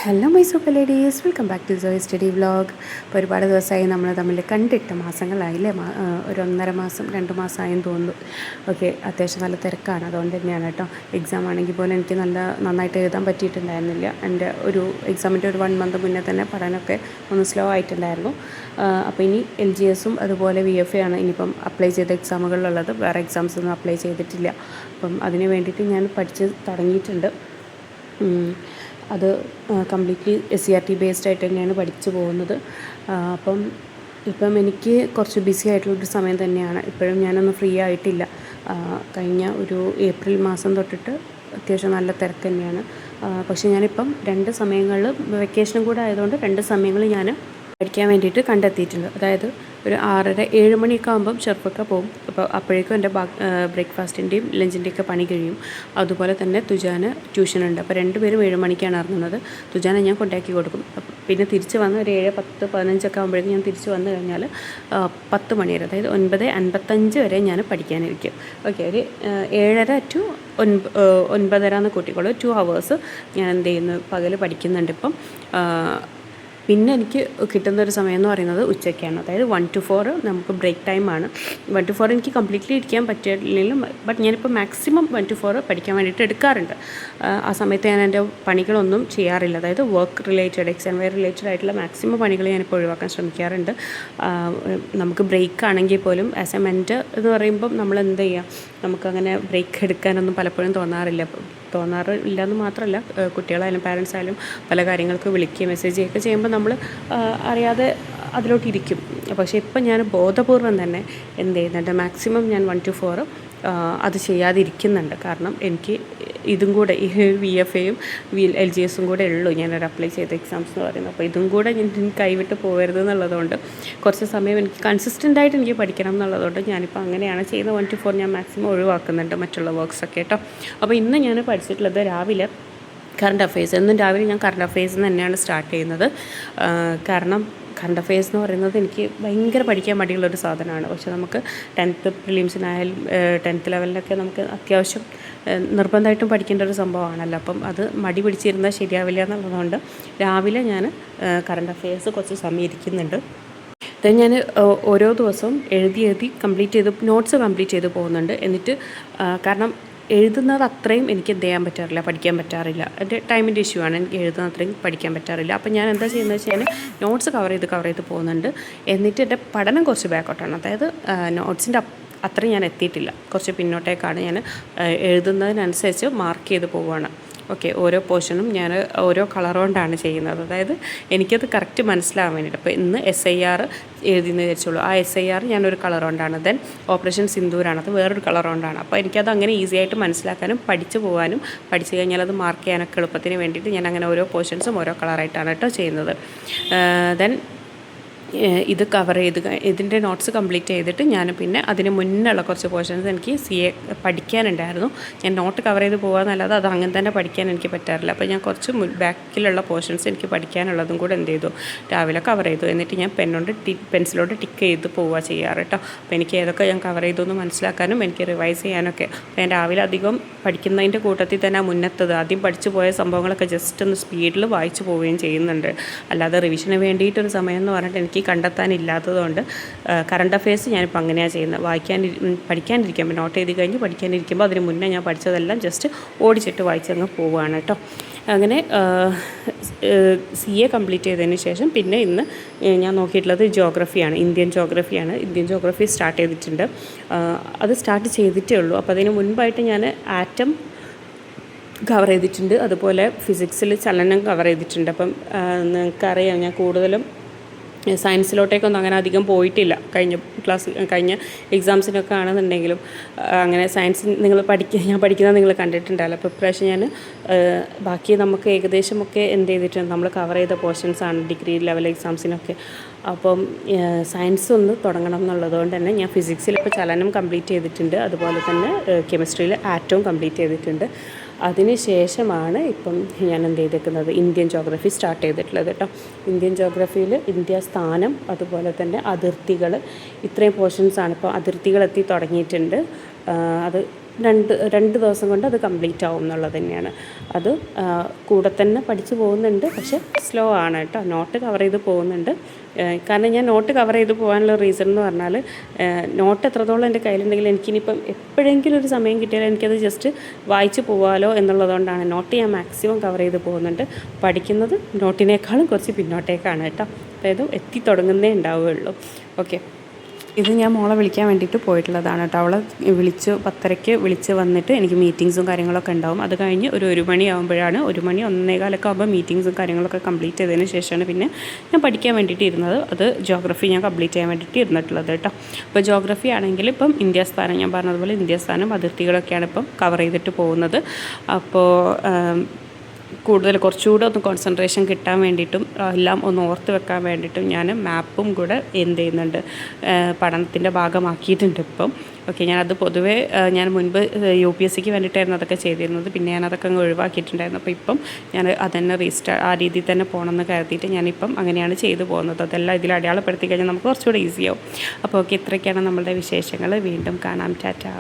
Hello my super ladies, welcome back to Soy Study Vlog. ഇപ്പോൾ ഒരുപാട് ദിവസമായി നമ്മൾ തമ്മിൽ കണ്ടിട്ട് മാസങ്ങളായില്ലേ, ഒരു 1.5 മാസം 2 മാസമായെന്ന് തോന്നുന്നു. ഓക്കെ, അത്യാവശ്യം നല്ല തിരക്കാണ്, അതുകൊണ്ട് തന്നെയാണ് കേട്ടോ. എക്സാം ആണെങ്കിൽ പോലും എനിക്ക് നന്നായിട്ട് എഴുതാൻ പറ്റിയിട്ടുണ്ടായിരുന്നില്ല. എൻ്റെ ഒരു എക്സാമിൻ്റെ ഒരു 1 മന്ത് മുന്നേ തന്നെ പഠനമൊക്കെ ഒന്ന് സ്ലോ ആയിട്ടുണ്ടായിരുന്നു. അപ്പോൾ ഇനി LGSും അതുപോലെ VFA ആണ് ഇനിയിപ്പം അപ്ലൈ ചെയ്ത എക്സാമുകളിലുള്ളത്. വേറെ എക്സാംസ് ഒന്നും അപ്ലൈ ചെയ്തിട്ടില്ല. അപ്പം അതിന് വേണ്ടിയിട്ട് ഞാൻ പഠിച്ച് തുടങ്ങിയിട്ടുണ്ട്. അത് കംപ്ലീറ്റ്ലി SCRT ബേസ്ഡ് ആയിട്ട് തന്നെയാണ് പഠിച്ചു പോകുന്നത്. ഇപ്പം എനിക്ക് കുറച്ച് ബിസി ആയിട്ടുള്ളൊരു സമയം തന്നെയാണ്. ഇപ്പോഴും ഞാനൊന്നും ഫ്രീ ആയിട്ടില്ല. കഴിഞ്ഞ ഒരു ഏപ്രിൽ മാസം തൊട്ടിട്ട് അത്യാവശ്യം നല്ല തിരക്ക് തന്നെയാണ്. പക്ഷേ ഞാനിപ്പം 2 സമയങ്ങളിൽ വെക്കേഷനും കൂടെ ആയതുകൊണ്ട് 2 സമയങ്ങളിൽ ഞാൻ പഠിക്കാൻ വേണ്ടിയിട്ട് കണ്ടെത്തിയിട്ടുണ്ട്. അതായത് ഒരു 6:30-7 മണിയൊക്കെ ആകുമ്പം ഷെർപ്പൊക്കെ പോകും. അപ്പോൾ അപ്പോഴേക്കും എൻ്റെ ബ്രേക്ക്ഫാസ്റ്റിൻ്റെയും ലഞ്ചിൻ്റെയൊക്കെ പണി കഴിയും. അതുപോലെ തന്നെ തുജാന് ട്യൂഷനുണ്ട്. അപ്പോൾ 2 പേരും 7 മണിക്കാണ് ഇറങ്ങുന്നത്. തുജാനെ ഞാൻ കൊണ്ടാക്കി കൊടുക്കും. പിന്നെ തിരിച്ച് വന്ന് ഒരു 7:10-15 ആകുമ്പോഴേക്കും ഞാൻ തിരിച്ച് വന്നു കഴിഞ്ഞാൽ 10 മണി വരെ, അതായത് 9:55 വരെ ഞാൻ പഠിക്കാനിരിക്കും. ഓക്കെ, ഒരു 7:30 to 9:30 എന്ന് കൂട്ടിക്കോളൂ. 2 hours ഞാൻ എന്ത് ചെയ്യുന്നു, പകൽ പഠിക്കുന്നുണ്ട് ഇപ്പം. പിന്നെ എനിക്ക് കിട്ടുന്നൊരു സമയം എന്ന് പറയുന്നത് ഉച്ചയ്ക്കാണ്. അതായത് 1 to 4 നമുക്ക് ബ്രേക്ക് ടൈമാണ്. 1 to 4 എനിക്ക് കംപ്ലീറ്റ്ലി ഇരിക്കാൻ പറ്റില്ലെങ്കിലും, ബട്ട് ഞാനിപ്പോൾ മാക്സിമം 1 to 4 പഠിക്കാൻ വേണ്ടിയിട്ട് എടുക്കാറുണ്ട്. ആ സമയത്ത് ഞാൻ എൻ്റെ പണികളൊന്നും ചെയ്യാറില്ല. അതായത് work related, exam where related ആയിട്ടുള്ള മാക്സിമം പണികൾ ഞാനിപ്പോൾ ഒഴിവാക്കാൻ ശ്രമിക്കാറുണ്ട്. നമുക്ക് ബ്രേക്ക് ആണെങ്കിൽ പോലും ആസ് എ മെൻറ്റർ എന്ന് പറയുമ്പം നമ്മൾ എന്ത് ചെയ്യുക, നമുക്കങ്ങനെ ബ്രേക്ക് എടുക്കാനൊന്നും പലപ്പോഴും തോന്നാറില്ല എന്ന് മാത്രമല്ല, കുട്ടികളായാലും പാരൻസ് ആയാലും പല കാര്യങ്ങൾക്ക് വിളിക്കുകയും മെസ്സേജ് ചെയ്യുകയൊക്കെ ചെയ്യുമ്പോൾ നമ്മൾ അറിയാതെ അതിലോട്ടിരിക്കും. പക്ഷേ ഇപ്പം ഞാൻ ബോധപൂർവം തന്നെ എന്ത് ചെയ്യുന്നുണ്ട്, മാക്സിമം ഞാൻ 1 to 4 അത് ചെയ്യാതിരിക്കുന്നുണ്ട്. കാരണം എനിക്ക് ഇതും കൂടെ ഈ VFAയും LGSും കൂടെ ഉള്ളൂ ഞാനൊരു അപ്ലൈ ചെയ്ത എക്സാംസ് എന്ന് പറയുന്നത്. അപ്പോൾ ഇതും കൂടെ ഞാൻ കൈവിട്ട് പോകരുത് എന്നുള്ളതുകൊണ്ട്, കുറച്ച് സമയം എനിക്ക് കൺസിസ്റ്റൻ്റായിട്ട് എനിക്ക് പഠിക്കണം എന്നുള്ളതുകൊണ്ട് ഞാനിപ്പോൾ അങ്ങനെയാണ് ചെയ്യുന്നത്. 1 to 4 ഞാൻ മാക്സിമം ഒഴിവാക്കുന്നുണ്ട് മറ്റുള്ള വർക്ക്സൊക്കെ കേട്ടോ. അപ്പോൾ ഇന്ന് ഞാൻ പഠിച്ചിട്ടുള്ളത് രാവിലെ കറണ്ട് അഫെയർസ്. എന്നും രാവിലെ ഞാൻ കറണ്ട് അഫെയർസ് തന്നെയാണ് സ്റ്റാർട്ട് ചെയ്യുന്നത്. കാരണം കറണ്ട് അഫെയർസ് എന്ന് പറയുന്നത് എനിക്ക് ഭയങ്കര പഠിക്കാൻ മടിയുള്ളൊരു സാധനമാണ്. പക്ഷേ നമുക്ക് 10th പ്രിലിംസിനായാലും 10th ലെവലിലൊക്കെ നമുക്ക് അത്യാവശ്യം നിർബന്ധമായിട്ടും പഠിക്കേണ്ട ഒരു സംഭവമാണല്ലോ. അപ്പം അത് മടി പിടിച്ചിരുന്നാൽ ശരിയാവില്ല എന്നുള്ളതുകൊണ്ട് രാവിലെ ഞാൻ കറണ്ട് അഫെയർസ് കുറച്ച് സമയം ഇരിക്കുന്നുണ്ട്. ദെൻ ഞാൻ ഓരോ ദിവസവും എഴുതി കംപ്ലീറ്റ് ചെയ്ത് നോട്ട്സ് കംപ്ലീറ്റ് ചെയ്ത് പോകുന്നുണ്ട്. എന്നിട്ട് കാരണം എഴുതുന്നത് അത്രയും എനിക്ക് എന്ത് ചെയ്യാൻ പറ്റാറില്ല, പഠിക്കാൻ പറ്റാറില്ല. എൻ്റെ ടൈമിൻ്റെ ഇഷ്യൂ ആണ്, എനിക്ക് എഴുതുന്ന അത്രയും പഠിക്കാൻ പറ്റാറില്ല. അപ്പോൾ ഞാൻ എന്താ ചെയ്യുന്നത് വെച്ചാൽ നോട്ട്സ് കവർ ചെയ്ത് പോകുന്നുണ്ട്. എന്നിട്ട് എൻ്റെ പഠനം കുറച്ച് ബാക്കോട്ടാണ്. അതായത് നോട്ട്സിൻ്റെ അത്രയും ഞാൻ എത്തിയിട്ടില്ല, കുറച്ച് പിന്നോട്ടേക്കാണ്. ഞാൻ എഴുതുന്നതിനനുസരിച്ച് മാർക്ക് ചെയ്ത് പോവുകയാണ്. ഓക്കെ, ഓരോ പോർഷനും ഞാൻ ഓരോ കളർ കൊണ്ടാണ് ചെയ്യുന്നത്. അതായത് എനിക്കത് കറക്റ്റ് മനസ്സിലാകാൻ വേണ്ടിയിട്ട്. അപ്പോൾ ഇന്ന് SIR എഴുതിയെന്ന് വിചാരിച്ചോളൂ, ആ SIR ഞാനൊരു കളർ കൊണ്ടാണ്. ദെൻ ഓപ്പറേഷൻ സിന്ദൂരാണ്, അത് വേറൊരു കളർ കൊണ്ടാണ്. അപ്പോൾ എനിക്കത് അങ്ങനെ ഈസി ആയിട്ട് മനസ്സിലാക്കാനും പഠിച്ചു പോകാനും, പഠിച്ചു കഴിഞ്ഞാൽ അത് മാർക്ക് ചെയ്യാനൊക്കെ എളുപ്പത്തിന് വേണ്ടിയിട്ട് ഞാൻ അങ്ങനെ ഓരോ പോർഷൻസും ഓരോ കളറായിട്ടാണ് കേട്ടോ ചെയ്യുന്നത്. ദെൻ ഇത് കവർ ചെയ്ത് ഇതിൻ്റെ നോട്ട്സ് കംപ്ലീറ്റ് ചെയ്തിട്ട് ഞാൻ പിന്നെ അതിന് മുന്നുള്ള കുറച്ച് പോർഷൻസ് എനിക്ക് CA പഠിക്കാനുണ്ടായിരുന്നു. ഞാൻ നോട്ട് കവർ ചെയ്ത് പോകാമെന്നല്ലാതെ അത് അങ്ങനെ തന്നെ പഠിക്കാൻ എനിക്ക് പറ്റാറില്ല. അപ്പോൾ ഞാൻ കുറച്ച് ബാക്കിലുള്ള പോർഷൻസ് എനിക്ക് പഠിക്കാനുള്ളതും കൂടെ എന്ത് ചെയ്തു, രാവിലെ കവർ ചെയ്തു. എന്നിട്ട് ഞാൻ പെൻസിലോട്ട് ടിക്ക് ചെയ്ത് പോവുക ചെയ്യാറ് കേട്ടോ. അപ്പോൾ എനിക്ക് ഏതൊക്കെ ഞാൻ കവർ ചെയ്തു എന്ന് മനസ്സിലാക്കാനും എനിക്ക് റിവൈസ് ചെയ്യാനൊക്കെ. അപ്പോൾ ഞാൻ രാവിലെ അധികം പഠിക്കുന്നതിൻ്റെ കൂട്ടത്തിൽ തന്നെ മുന്നത്തത് ആദ്യം പഠിച്ചു പോയ സംഭവങ്ങളൊക്കെ ജസ്റ്റ് ഒന്ന് സ്പീഡിൽ വായിച്ചു പോവുകയും ചെയ്യുന്നുണ്ട്. അല്ലാതെ റിവിഷന് വേണ്ടിയിട്ടൊരു സമയം എന്ന് പറഞ്ഞിട്ട് എനിക്ക് കണ്ടെത്താനില്ലാത്തതുകൊണ്ട് കറണ്ട് അഫെയർസ് ഞാനിപ്പോൾ അങ്ങനെയാണ് ചെയ്യുന്നത്. പഠിക്കാനിരിക്കുമ്പോൾ നോട്ട് ചെയ്ത് കഴിഞ്ഞ് പഠിക്കാനിരിക്കുമ്പോൾ അതിന് മുന്നേ ഞാൻ പഠിച്ചതെല്ലാം ജസ്റ്റ് ഓടിച്ചിട്ട് വായിച്ചങ്ങ് പോവുകയാണ് കേട്ടോ. അങ്ങനെ CA കംപ്ലീറ്റ് ചെയ്തതിന് ശേഷം പിന്നെ ഇന്ന് ഞാൻ നോക്കിയിട്ടുള്ളത് ജിയോഗ്രഫിയാണ്, ഇന്ത്യൻ ജോഗ്രഫി സ്റ്റാർട്ട് ചെയ്തിട്ടുണ്ട്. അത് സ്റ്റാർട്ട് ചെയ്തിട്ടേ ഉള്ളൂ. അപ്പോൾ അതിന് മുൻപായിട്ട് ഞാൻ ആറ്റം കവർ ചെയ്തിട്ടുണ്ട്. അതുപോലെ ഫിസിക്സിൽ ചലനം കവർ ചെയ്തിട്ടുണ്ട്. അപ്പം നിങ്ങൾക്കറിയാം, ഞാൻ കൂടുതലും സയൻസിലോട്ടേക്കൊന്നും അങ്ങനെ അധികം പോയിട്ടില്ല. കഴിഞ്ഞ എക്സാംസിനൊക്കെ ആണെന്നുണ്ടെങ്കിലും അങ്ങനെ സയൻസ് ഞാൻ പഠിക്കുന്നത് നിങ്ങൾ കണ്ടിട്ടുണ്ടല്ലോ. അപ്പോൾ ഇപ്രാവശ്യം ഞാൻ ബാക്കി നമുക്ക് ഏകദേശമൊക്കെ എന്ത് ചെയ്തിട്ടുണ്ട്, നമ്മൾ കവർ ചെയ്ത പോർഷൻസാണ് ഡിഗ്രി ലെവൽ എക്സാംസിനൊക്കെ. അപ്പം സയൻസ് ഒന്ന് തുടങ്ങണം എന്നുള്ളതുകൊണ്ട് തന്നെ ഞാൻ ഫിസിക്സിൽ ഇപ്പോൾ ചലനം കംപ്ലീറ്റ് ചെയ്തിട്ടുണ്ട്. അതുപോലെ തന്നെ കെമിസ്ട്രിയിൽ ആറ്റവും കംപ്ലീറ്റ് ചെയ്തിട്ടുണ്ട്. അതിന് ശേഷമാണ് ഇപ്പം ഞാൻ എന്ത് ചെയ്തേക്കുന്നത്, ഇന്ത്യൻ ജോഗ്രഫി സ്റ്റാർട്ട് ചെയ്തിട്ടുള്ളത് കേട്ടോ. ഇന്ത്യൻ ജോഗ്രഫിയിൽ ഇന്ത്യ സ്ഥാനം, അതുപോലെ തന്നെ അതിർത്തികൾ, ഇത്രയും പോർഷൻസാണ്. ഇപ്പോൾ അതിർത്തികളെത്തി തുടങ്ങിയിട്ടുണ്ട്. അത് രണ്ട് ദിവസം കൊണ്ട് അത് കംപ്ലീറ്റ് ആവും എന്നുള്ളത് തന്നെയാണ്. അത് കൂടെ തന്നെ പഠിച്ചു പോകുന്നുണ്ട്, പക്ഷേ സ്ലോ ആണ് കേട്ടോ. നോട്ട് കവർ ചെയ്ത് പോകുന്നുണ്ട്. കാരണം ഞാൻ നോട്ട് കവർ ചെയ്ത് പോകാനുള്ള റീസൺ എന്ന് പറഞ്ഞാൽ നോട്ട് എത്രത്തോളം എൻ്റെ കയ്യിലുണ്ടെങ്കിൽ എനിക്കിനിപ്പം എപ്പോഴെങ്കിലും ഒരു സമയം കിട്ടിയാൽ എനിക്കത് ജസ്റ്റ് വായിച്ച് പോകാമല്ലോ എന്നുള്ളതുകൊണ്ടാണ് നോട്ട് ഞാൻ മാക്സിമം കവർ ചെയ്ത് പോകുന്നുണ്ട്. പഠിക്കുന്നത് നോട്ടിനേക്കാളും കുറച്ച് പിന്നോട്ടേക്കാണ് കേട്ടോ. അതായത് എത്തി തുടങ്ങുന്നേ ഉണ്ടാവുകയുള്ളൂ. ഓക്കെ, ഇത് ഞാൻ മോളെ വിളിക്കാൻ വേണ്ടിയിട്ട് പോയിട്ടുള്ളതാണ് കേട്ടോ. അവളെ 10:30 വിളിച്ച് വന്നിട്ട് എനിക്ക് മീറ്റിങ്സും കാര്യങ്ങളൊക്കെ ഉണ്ടാവും. അത് കഴിഞ്ഞ് ഒരു മണിയാകുമ്പോഴാണ്, 1 മണി 1:15 ആകുമ്പോൾ മീറ്റിങ്സും കാര്യങ്ങളൊക്കെ കംപ്ലീറ്റ് ചെയ്തതിന് ശേഷമാണ് പിന്നെ ഞാൻ പഠിക്കാൻ വേണ്ടിയിട്ട് ഇരുന്നത്. അത് ജോഗ്രഫി ഞാൻ കംപ്ലീറ്റ് ചെയ്യാൻ വേണ്ടിയിട്ട് ഇരുന്നിട്ടുള്ളത് കേട്ടോ. അപ്പോൾ ജോഗ്രഫി ആണെങ്കിൽ ഇപ്പം ഇന്ത്യ സ്ഥാനം, ഞാൻ പറഞ്ഞതുപോലെ ഇന്ത്യ സ്ഥാനം അതിർത്തികളൊക്കെയാണ് ഇപ്പം കവർ ചെയ്തിട്ട് പോകുന്നത്. അപ്പോൾ കുറച്ചുകൂടെ ഒന്ന് കോൺസെൻട്രേഷൻ കിട്ടാൻ വേണ്ടിയിട്ടും എല്ലാം ഒന്ന് ഓർത്ത് വെക്കാൻ വേണ്ടിയിട്ടും ഞാൻ മാപ്പും കൂടെ എന്ത് ചെയ്യുന്നുണ്ട്, പഠനത്തിൻ്റെ ഭാഗമാക്കിയിട്ടുണ്ട് ഇപ്പം. ഓക്കെ, ഞാനത് പൊതുവേ ഞാൻ മുൻപ് UPSCക്ക് വേണ്ടിയിട്ടായിരുന്നു അതൊക്കെ ചെയ്തിരുന്നത്. പിന്നെ ഞാനതൊക്കെ അങ്ങ് ഒഴിവാക്കിയിട്ടുണ്ടായിരുന്നു. അപ്പോൾ ഇപ്പം ഞാൻ അതന്നെ ആ രീതിയിൽ തന്നെ പോകണമെന്ന് കരുതിയിട്ട് ഞാനിപ്പം അങ്ങനെയാണ് ചെയ്തു പോകുന്നത്. അതെല്ലാം ഇതിൽ അടയാളപ്പെടുത്തി കഴിഞ്ഞാൽ നമുക്ക് കുറച്ചുകൂടെ ഈസിയാവും. അപ്പോൾ ഓക്കെ, ഇത്രയൊക്കെയാണ് നമ്മളുടെ വിശേഷങ്ങൾ. വീണ്ടും കാണാം. ടാറ്റാ.